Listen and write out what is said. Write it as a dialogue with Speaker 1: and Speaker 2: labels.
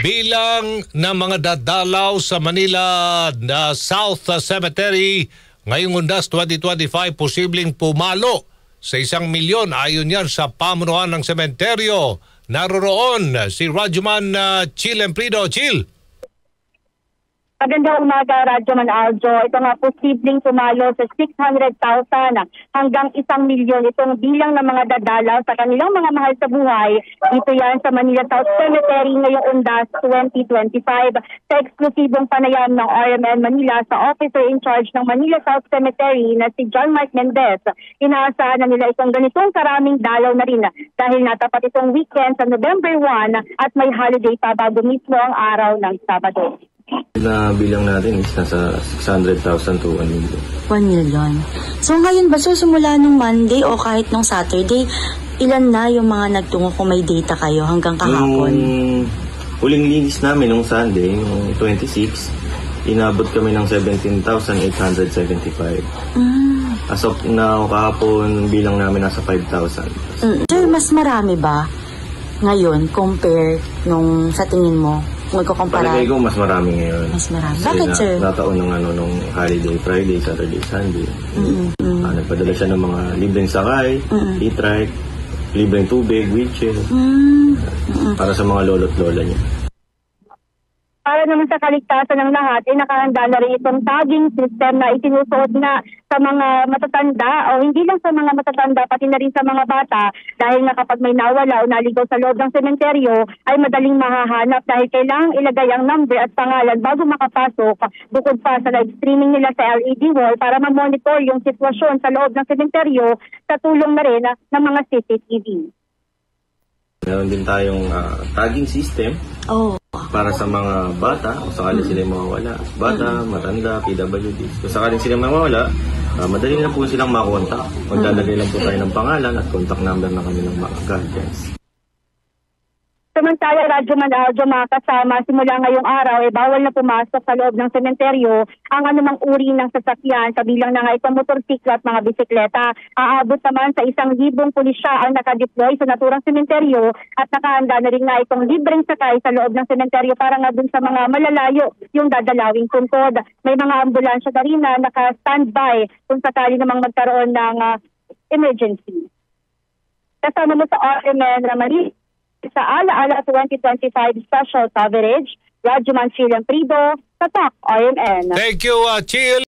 Speaker 1: Bilang ng mga dadalaw sa Manila na South Cemetery ngayong Undas 2025 posibleng pumalo sa 1 milyon ayon yan sa pamunuan ng sementeryo. Naroroon si Radyoman Chill Emprido. Chill!
Speaker 2: Magandang umaga, Radyoman Aljo. Ito nga posibleng tumalo sa 600,000 hanggang 1 milyon itong bilang ng mga dadalaw sa kanilang mga mahal sa buhay. Dito yan sa Manila South Cemetery ngayong Undas 2025. Sa eksklusibong panayam ng RMN Manila sa officer in charge ng Manila South Cemetery na si John Mark Mendez, inaasahan na nila itong ganitong karaming dalaw na rin dahil natapat itong weekend sa November 1 at may holiday pa bago mismo ang araw ng Sabado.
Speaker 3: Na bilang natin is nasa 600,000 to 1 million.
Speaker 4: 1 million. So ngayon ba susumula nung Monday o kahit nung Saturday, ilan na yung mga nagtungo kung may data kayo hanggang kahapon?
Speaker 3: Nung huling linis namin nung Sunday, nung 26, inabot kami ng 17,875. As of now, kahapon bilang namin nasa 5,000.
Speaker 4: Sir, mas marami ba ngayon compare nung sa tingin mo? Magkukumpara?
Speaker 3: Palagay ko mas marami ngayon.
Speaker 4: Mas marami.
Speaker 3: Kasi
Speaker 4: Bakit, sir?
Speaker 3: Nataon nung holiday, Friday, Saturday, Sunday. Nagpadala siya ng mga libreng sakay, e-trike, libreng tubig, wheelchair. Para sa mga lolo't lola niya.
Speaker 2: Para naman sa kaligtasan ng lahat, nakahanda na rin itong tagging system na itinusuot na sa mga matatanda o hindi lang sa mga matatanda, pati na rin sa mga bata dahil nga kapag may nawala o naligaw sa loob ng sementeryo ay madaling mahahanap dahil kailangang ilagay ang number at pangalan bago makapasok. Bukod pa sa live streaming nila sa LED wall para ma-monitor yung sitwasyon sa loob ng sementeryo sa tulong na rin ng mga CCTV.
Speaker 3: Meron din tayong tagging system para sa mga bata, kung sakaling sila mawawala. Bata, matanda, PWDs. Kung sakaling sila mawawala, madali lang po silang makontak. Maglalagay lang po tayo ng pangalan at contact number na kami ng mga guardians.
Speaker 2: Samantala, Radyoman Aljo, mga kasama, simula ngayong araw, bawal na pumasok sa loob ng sementeryo ang anumang uri ng sasakyan, kabilang na nga itong motorsiklo at mga bisikleta. Aabot naman sa 1,000 pulisya ang nakadeploy sa naturang sementeryo at nakahanda na rin nga itong libreng sakay sa loob ng sementeryo para nga dun sa mga malalayo yung dadalawing puntod. May mga ambulansya na rin na naka-standby kung sakali namang magkaroon ng emergency. Kasama mo sa RMN na mali sa Ala-Ala 2025 special coverage, Radyoman Chill Emprido, sa Talk RMN.
Speaker 1: Thank you, Chill.